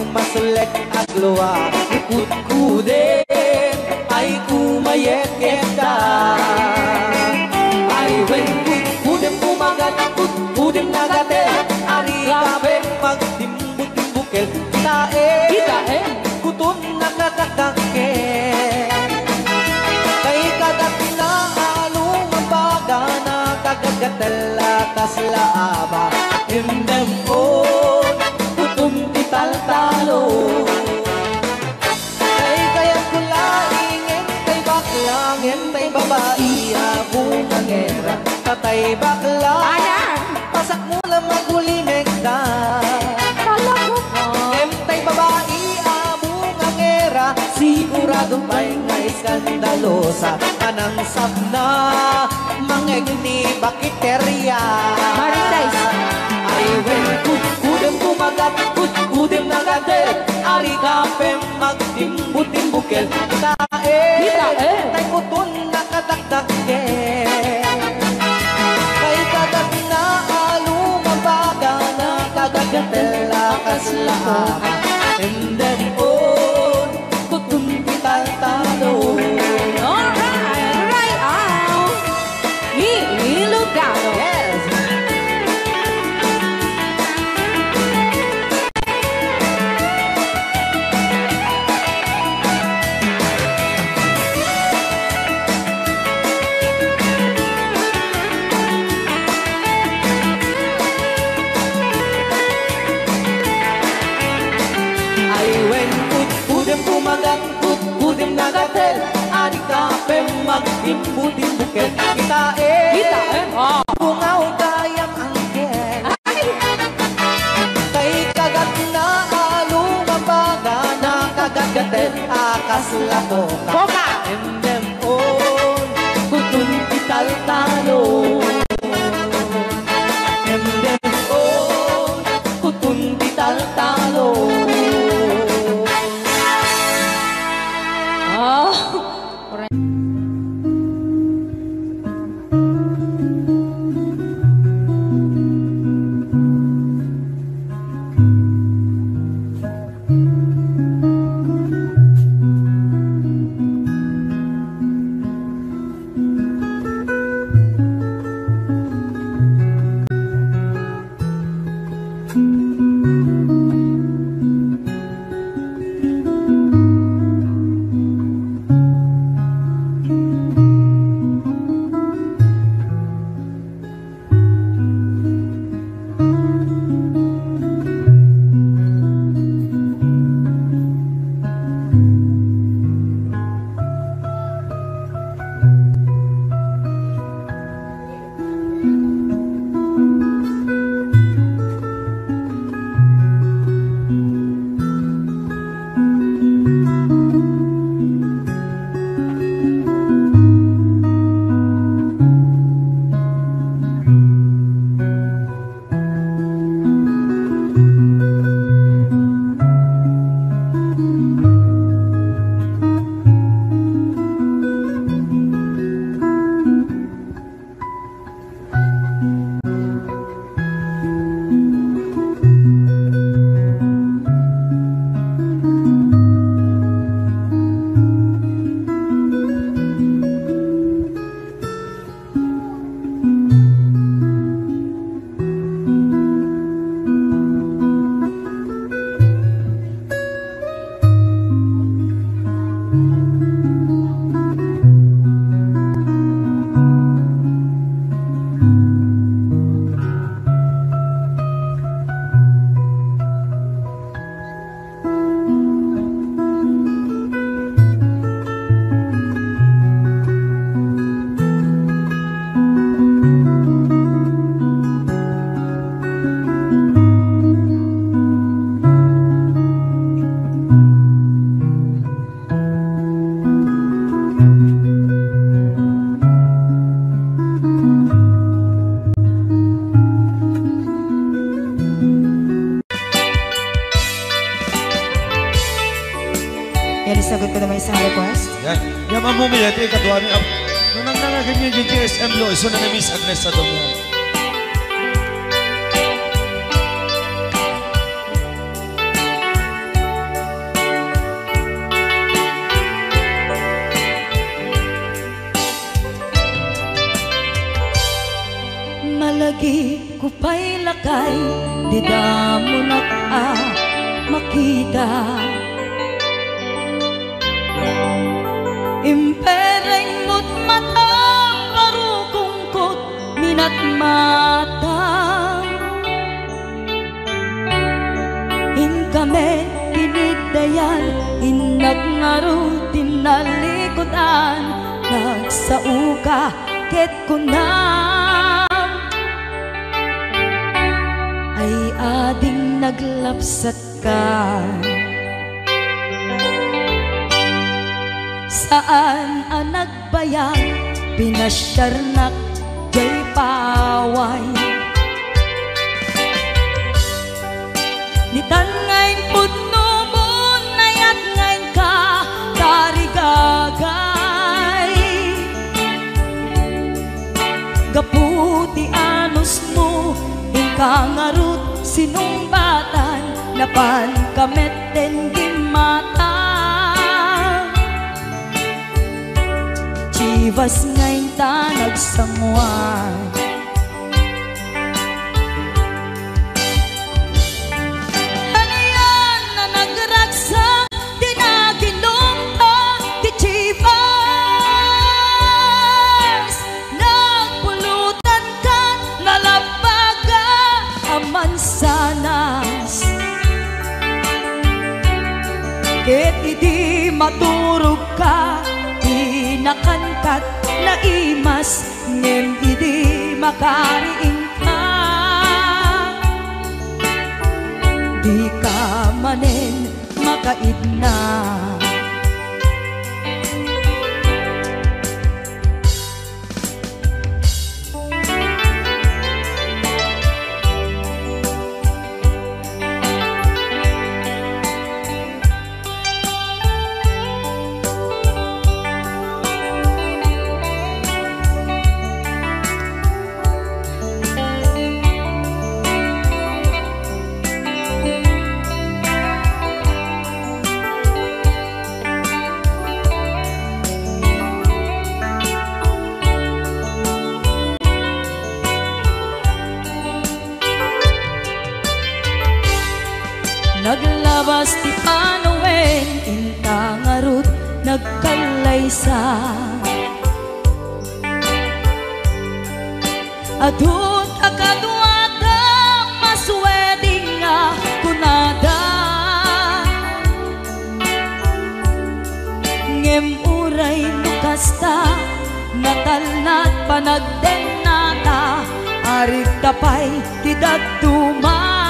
Masulit agluwa, ikut kuden ay kumayeketa. Ay when kudem kumagat, kudem nagate, ari kape magtimbuk-timbukel. Kita kutun nakakakake. Kay kagat na along mabaga na kagagatala kaslaaba. Indem on kutum tital-talo. Kay kayat kulaingin, kay baklangin, kay babae abong ngera. Tatay bakla, pasak mo lang magulimig ka. Tay babae abong ngera, sigurado pa'y ngay skandalosa. Anang sabna, mangegni bakiterya. Maritais. Ay when kudem kumagat, kudem nagate, ari kape magtimbu-timbukel. Tay kutun nakatakdake. Kay kagat na alumabaga na kagagatela kaslaaba. And then on kutun tital-talo. Alright, right out. Ilugano. Yes. Kudem kumagat, kudem nagatel, ari kape magtimbu-timbukel. Kita bungaw kayang angken. Kay kagat na alumabaga na kagagatel, akaslako ka. Endem on, kutun tital-talo. Endem on, kutun tital-talo. Sagot ko naman isang request. Yan. Yan ang mumiyati katuwa ni nung nangnangagin niya yung GSM lo, iso na Miss Agnes sa doon. lakay, di mo na makita. Impereng mo't mata, parukungkot minat mata. Kami pinigdayan, inagnaro tinalikodan, nagsauka ket kunam ay ading naglapsat ka. Saan ang nagbayag, pinasyarnak jay paway. Nitan ngayon putno mo, nayat ngayon ka tarigagay. Gaputi anos mo, ingkangarut sinumbatan, napan kamet den gimata. Chivas ngayon ta nagsangwan, mansanas ket idi maturog ka, pinakankat na imas ngem idi makariing ka. Di ka manen makaidna, naglabas ti panawen, intangarut nagkalaysa. Adun akadwata masweding nga kunada, ngem uray nukasta natalnat panagdenata, arig tapay ti daduma.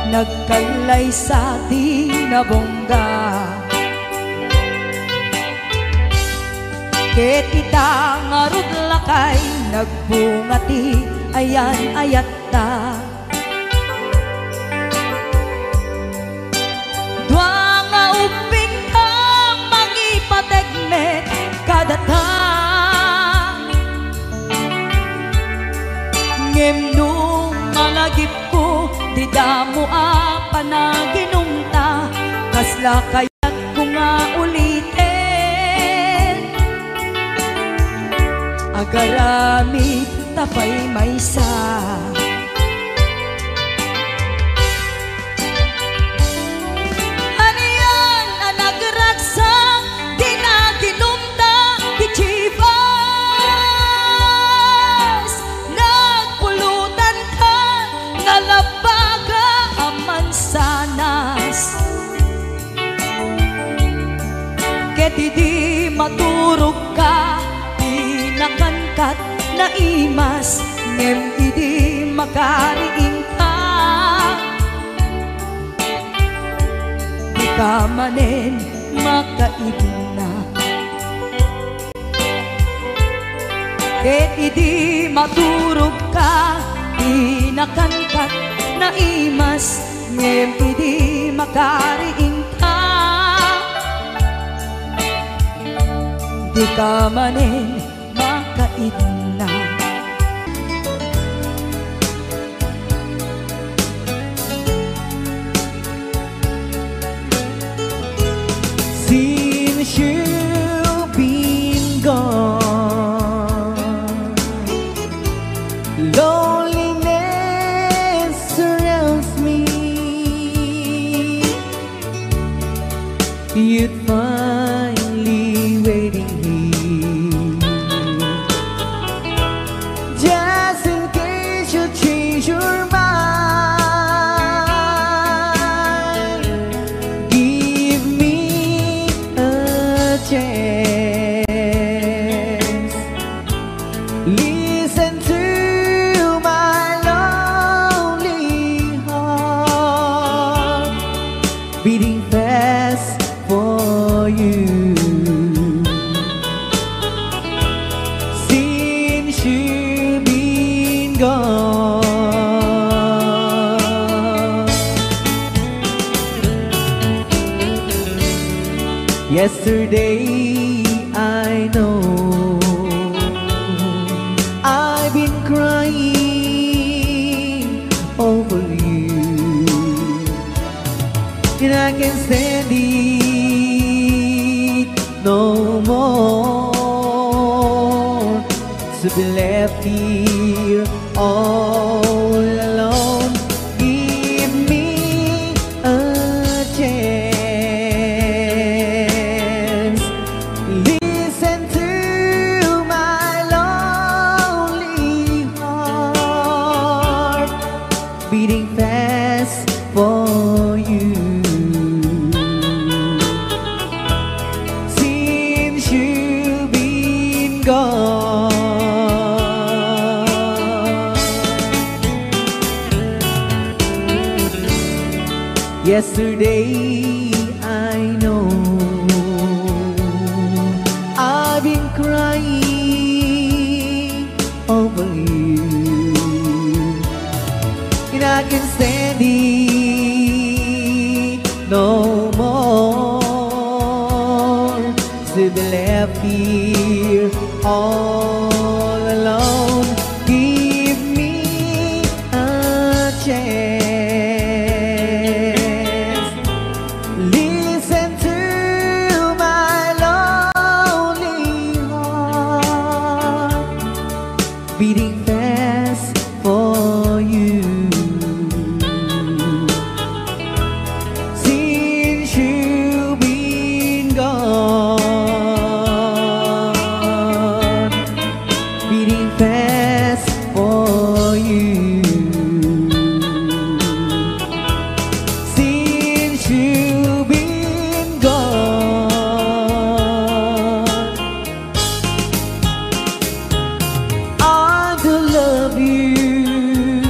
Nagkalay sa di nabongga, ket itangarud lakay, nagbungati ayan ayat ta. Dua nga uping ka mangipategmet kadata, ngem nung malagip ko di damo panaginumta, kasla kaya't ko nga ulitin. Agaramit tapay maysa, aniyan ang nagragsak, di naginumta di chivas. Nagpulutan ka, nalabaga mansanas, ket idi maturog ka, pinakankat na imas ngem idi makariing ka. Di ka manen makaibna, ket idi maturog ka, pinakankat na imas ngem idi makariing ka. Di ka manen makaidna, since you've been gone, you're mine. Give me a chance. Listen to my lonely heart beating fast for you. Since you've been gone, yesterday I know I've been crying over you, and I can't stand it no more to be left here all alone. Give me a chance. Listen to my lonely heart beating fast for you. Since you've been gone, yesterday I know I've been crying over you, and I can't stand it no more to be left here all alone. Give me a chance. Listen to my lonely heart beating fast for you. Since you've been gone, beating fast for you. Since you've been gone, I do love you,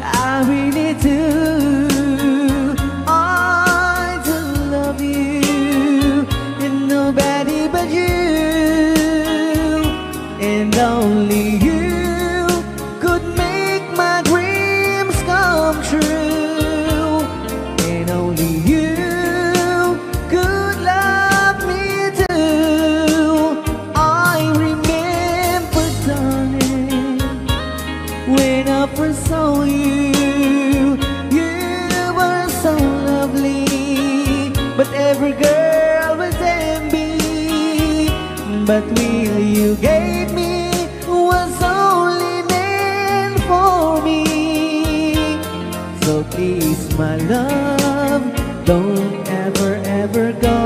I really do. I do love you, and nobody but you, and only you could make my dreams come true, and only you could love me too. I remember, darling, when I first saw you, you were so lovely, but every girl was envy. But will you gave me was only meant for me. So please, my love, don't ever, ever go.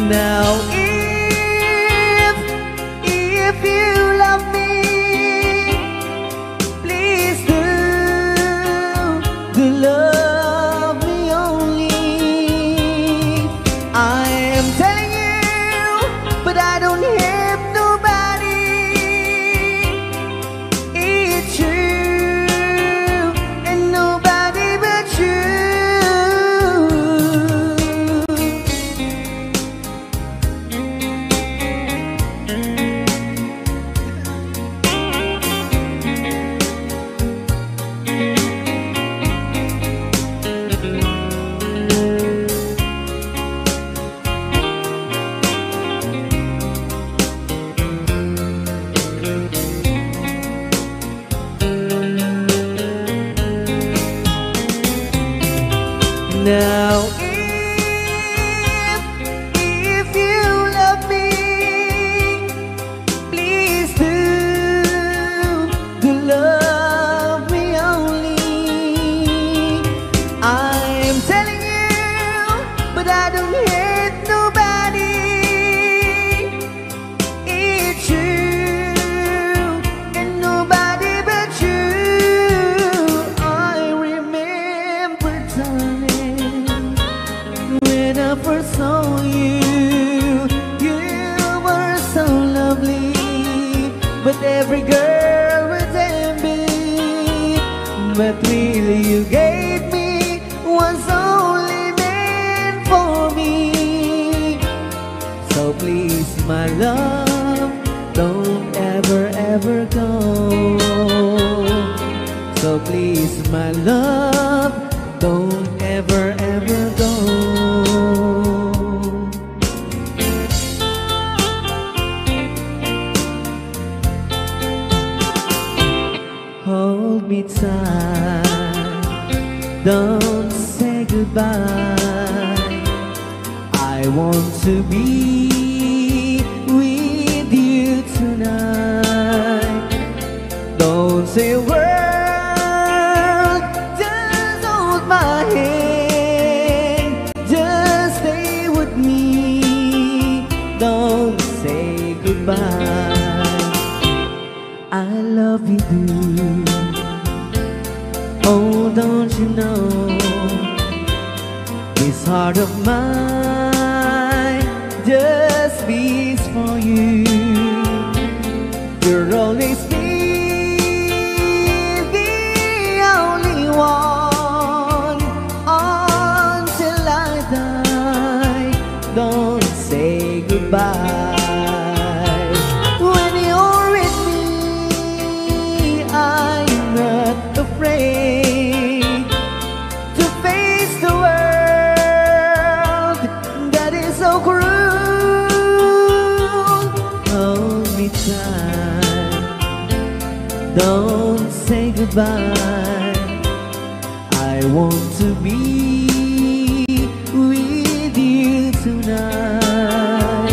Now if you love me, please do love me only. I am telling you, but I don't have nobody. It's you and nobody but you. Now if you love me, please do love me only. I am telling you, but I don't hate nobody. It's you and nobody the thrill you gave me was only meant for me. So please, my love, don't ever, ever go. So please, my love, don't ever, ever go. Hold me tight, don't say goodbye. I want to be with you tonight. Don't say a word, just hold my hand. Just stay with me, don't say goodbye. I love you, dude. Oh, don't you know, this heart of mine just beats for you. You'll always be the only one until I die. Don't say goodbye. When you're with me, I'm not afraid to face the world that is so cruel. Hold me tight, don't say goodbye. I want to be with you tonight.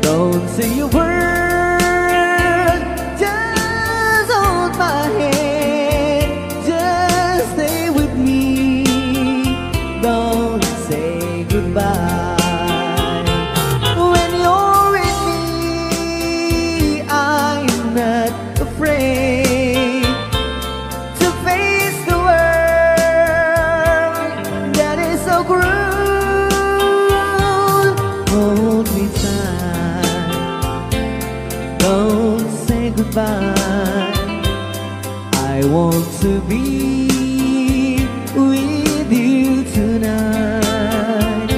Don't say a word, just hold my hand. Just stay with me, don't say goodbye. When you're with me, I'm not afraid to face the world that is so cruel. Hold me tight, don't say goodbye. I want to be with you tonight.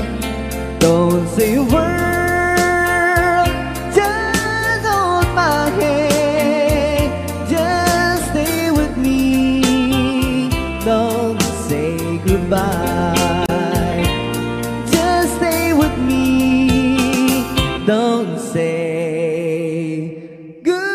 Don't say a word, just hold my hand. Just stay with me, don't say goodbye. Just stay with me, don't say goodbye.